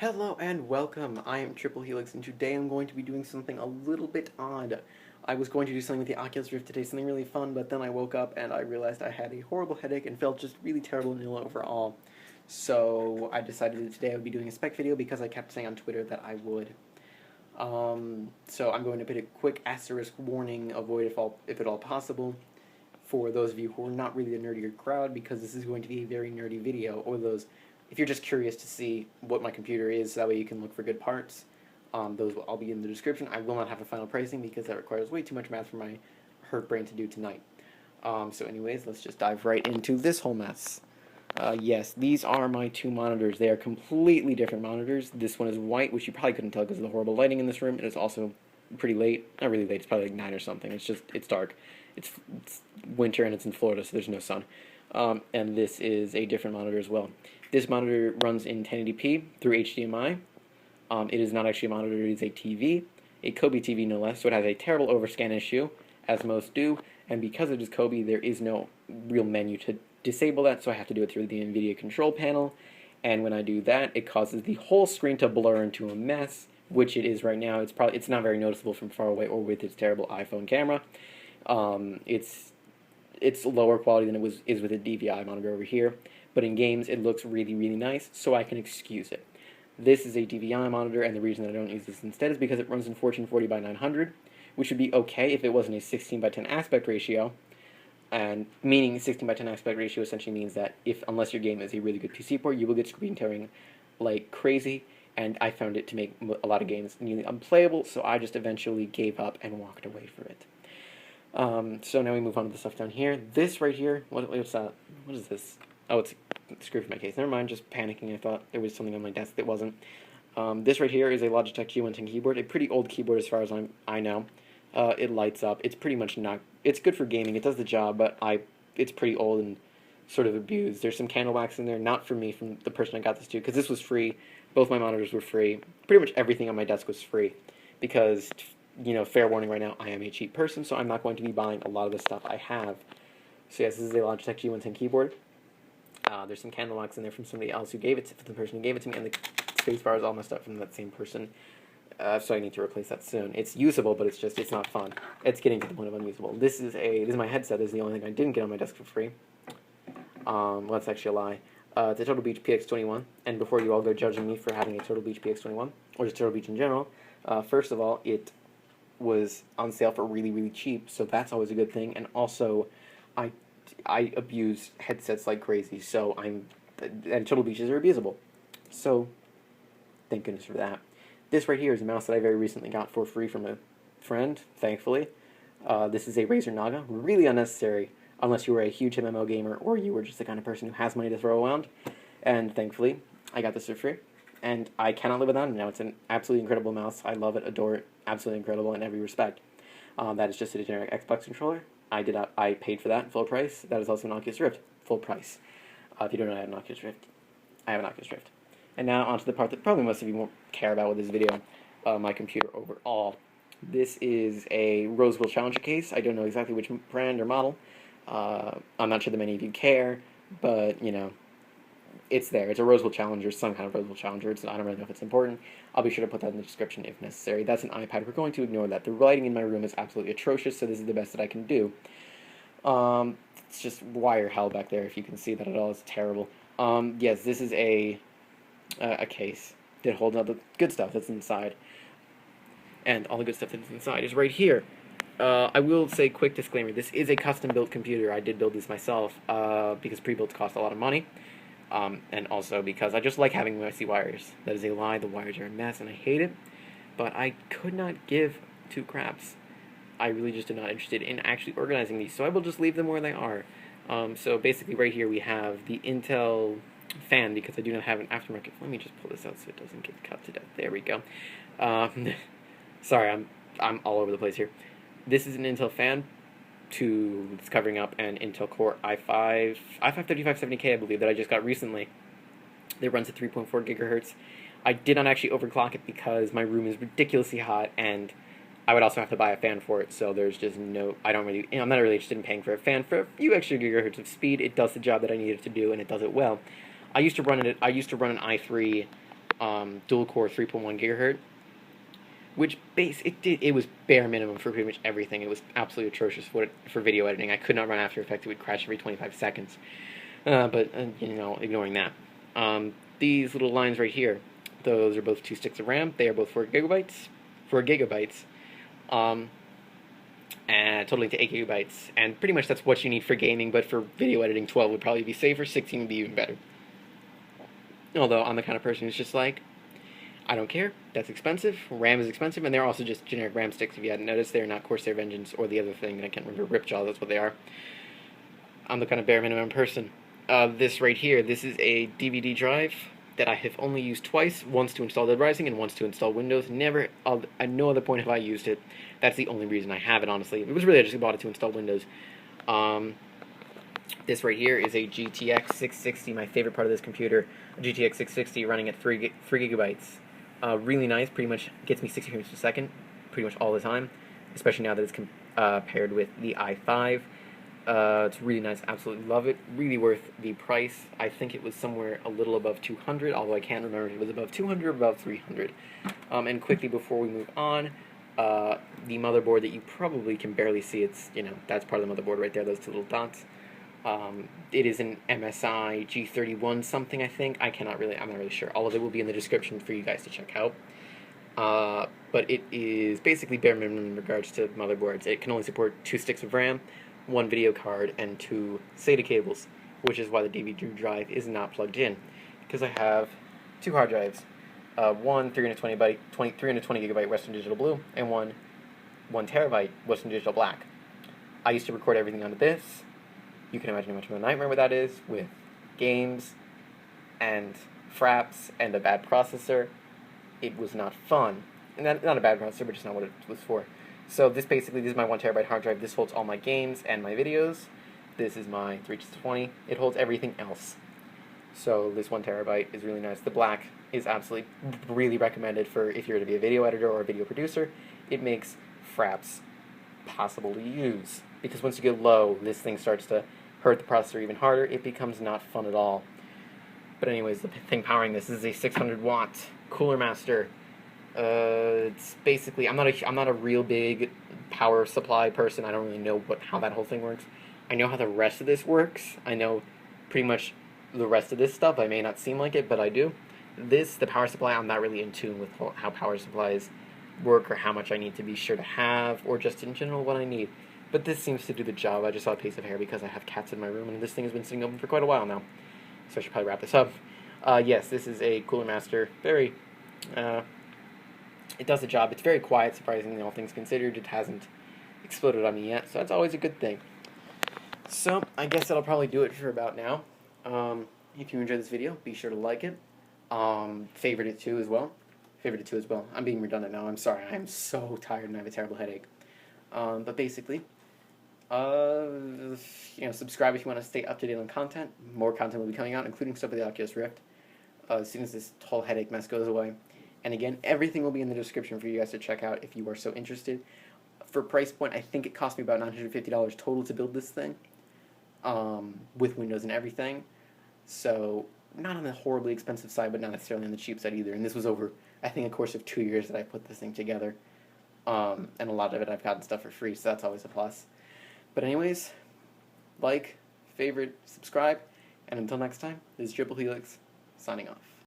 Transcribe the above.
Hello and welcome. I am Triple Helix, and today I'm going to be doing something a little bit odd. I was going to do something with the Oculus Rift today, something really fun, but then I woke up and I realized I had a horrible headache and felt just really terrible and ill overall. So I decided that today I would be doing a spec video because I kept saying on Twitter that I would. So I'm going to put a quick asterisk warning, avoid if at all possible, for those of you who are not really a nerdier crowd, because this is going to be a very nerdy video, or those if you're just curious to see what my computer is, so that way you can look for good parts. Those will all be in the description. I will not have a final pricing because that requires way too much math for my hurt brain to do tonight. So anyways, let's just dive right into this whole mess. Yes, these are my two monitors. They are completely different monitors. This one is white, which you probably couldn't tell because of the horrible lighting in this room, and it's also pretty late. Not really late, it's probably like 9 or something. It's dark. It's winter and it's in Florida, so there's no sun. And this is a different monitor as well. This monitor runs in 1080p through HDMI. It is not actually a monitor, it is a TV, a Kobe TV no less, so it has a terrible overscan issue, as most do, and because it is Kobe, there is no real menu to disable that, so I have to do it through the NVIDIA control panel, and when I do that, it causes the whole screen to blur into a mess, which it is right now. It's not very noticeable from far away or with its terrible iPhone camera. It's lower quality than it is with a DVI monitor over here, but in games it looks really, really nice, so I can excuse it. This is a DVI monitor, and the reason that I don't use this instead is because it runs in 1440 by 900, which would be okay if it wasn't a 16 by 10 aspect ratio, and meaning 16 by 10 aspect ratio essentially means that unless your game is a really good PC port, you will get screen tearing like crazy, and I found it to make a lot of games nearly unplayable, so I just eventually gave up and walked away from it. So now we move on to the stuff down here. This right here, what's that? What is this? Oh, it's a screw for my case. Never mind, just panicking. I thought there was something on my desk that wasn't. This right here is a Logitech G110 keyboard, a pretty old keyboard as far as I know. It lights up. It's pretty much not. It's good for gaming. It does the job, but it's pretty old and sort of abused. There's some candle wax in there, not from me, from the person I got this to, because this was free. Both my monitors were free. Pretty much everything on my desk was free, because, you know, fair warning right now, I am a cheap person, so I'm not going to be buying a lot of the stuff I have. So yes, this is a Logitech G110 keyboard. There's some candle wax in there from somebody else who gave it to the person who gave it to me, and the spacebar is all messed up from that same person. So I need to replace that soon. It's usable, but it's not fun. It's getting to the point of unusable. This is my headset. This is the only thing I didn't get on my desk for free. Well, that's actually a lie. It's a Turtle Beach PX21, and before you all go judging me for having a Turtle Beach PX21, or just Turtle Beach in general, first of all, it was on sale for really, really cheap, so that's always a good thing, and also, I abuse headsets like crazy, so and Turtle Beaches are abusable. So, thank goodness for that. This right here is a mouse that I very recently got for free from a friend, thankfully. This is a Razer Naga, really unnecessary, unless you were a huge MMO gamer, or you were just the kind of person who has money to throw around, and thankfully, I got this for free. And I cannot live without it now. It's an absolutely incredible mouse. I love it, adore it, absolutely incredible in every respect. That is just a generic Xbox controller. I paid for that full price. That is also an Oculus Rift, full price. If you don't know, I have an Oculus Rift. I have an Oculus Rift. And now onto the part that probably most of you won't care about with this video, my computer overall. This is a Roswell Challenger case. I don't know exactly which brand or model. I'm not sure that many of you care, but, you know, it's there. It's a Roswell Challenger, some kind of Roswell Challenger. I don't really know if it's important. I'll be sure to put that in the description if necessary. That's an iPad. We're going to ignore that. The lighting in my room is absolutely atrocious, so this is the best that I can do. It's just wire hell back there, if you can see that at all. It's terrible. Yes, this is a case that holds all the good stuff that's inside. And all the good stuff that's inside is right here. I will say, quick disclaimer, this is a custom-built computer. I did build this myself, because pre-builds cost a lot of money. And also because I just like having messy wires. That is a lie. The wires are a mess, and I hate it. But I could not give two craps. I really just am not interested in actually organizing these, so I will just leave them where they are. So basically right here we have the Intel fan, because I do not have an aftermarket. Let me just pull this out so it doesn't get cut to death. There we go. Sorry, I'm all over the place here. This is an Intel fan. It's covering up an Intel Core i5-3570K, I believe, that I just got recently. It runs at 3.4 gigahertz. I did not actually overclock it because my room is ridiculously hot, and I would also have to buy a fan for it, so there's just no, I'm not really interested in paying for a fan for a few extra gigahertz of speed. It does the job that I need it to do, and it does it well. I used to run an i3 dual core 3.1 gigahertz, which it was bare minimum for pretty much everything. It was absolutely atrocious for video editing. I could not run After Effects; it would crash every 25 seconds. But ignoring that, these little lines right here, those are both 2 sticks of RAM. They are both 4 gigabytes, and totaling to 8 gigabytes. And pretty much that's what you need for gaming. But for video editing, 12 would probably be safer. 16 would be even better. Although I'm the kind of person who's just like, I don't care. That's expensive. RAM is expensive, and they're also just generic RAM sticks. If you hadn't noticed, they're not Corsair Vengeance or the other thing. I can't remember. Ripjaw. That's what they are. I'm the kind of bare minimum person. This right here, this is a DVD drive that I have only used twice. Once to install Dead Rising and once to install Windows. Never, at no other point have I used it. That's the only reason I have it, honestly. It was really I just bought it to install Windows. This right here is a GTX 660, my favorite part of this computer. A GTX 660 running at 3 gigabytes. Really nice, pretty much gets me 60 frames per second, pretty much all the time, especially now that it's paired with the i5. It's really nice, absolutely love it. Really worth the price. I think it was somewhere a little above 200, although I can't remember if it was above 200 or above 300. And quickly before we move on, the motherboard that you probably can barely see, that's part of the motherboard right there, those 2 little dots. It is an MSI G31 something, I think. I'm not really sure. All of it will be in the description for you guys to check out. But it is basically bare minimum in regards to motherboards. It can only support 2 sticks of RAM, 1 video card, and 2 SATA cables, which is why the DVD drive is not plugged in. Because I have 2 hard drives. One 320 gigabyte Western Digital Blue, and one 1 terabyte Western Digital Black. I used to record everything onto this. You can imagine how much of a nightmare what that is, with games and fraps and a bad processor. It was not fun. And not a bad processor, but just not what it was for. So this is my 1 terabyte hard drive. This holds all my games and my videos. This is my 320. It holds everything else. So this 1 terabyte is really nice. The black is absolutely really recommended for if you're to be a video editor or a video producer. It makes fraps possible to use. Because once you get low, this thing starts to hurt the processor even harder. It becomes not fun at all. But anyways, the thing powering this is a 600 watt Cooler Master. It's basically, I'm not a real big power supply person. I don't really know how that whole thing works. I know how the rest of this works. I know pretty much the rest of this stuff. I may not seem like it, but I do. The power supply, I'm not really in tune with how power supplies work or how much I need to be sure to have, or just in general what I need. But this seems to do the job. I just saw a piece of hair because I have cats in my room, and this thing has been sitting open for quite a while now. So I should probably wrap this up. Yes, this is a Cooler Master. It does the job. It's very quiet, surprisingly, all things considered. It hasn't exploded on me yet, so that's always a good thing. So, I guess that'll probably do it for about now. If you enjoyed this video, be sure to like it. Favorite it too as well. I'm being redundant now. I'm sorry. I'm so tired and I have a terrible headache. But basically, subscribe if you want to stay up to date on content. More content will be coming out, including stuff with the Oculus Rift, as soon as this whole headache mess goes away. And again, everything will be in the description for you guys to check out if you are so interested. For price point, I think it cost me about $950 total to build this thing, with Windows and everything. So, not on the horribly expensive side, but not necessarily on the cheap side either. And this was over, I think, a course of 2 years that I put this thing together. And a lot of it I've gotten stuff for free, so that's always a plus. But anyways, like, favorite, subscribe, and until next time, this is Triple Helix, signing off.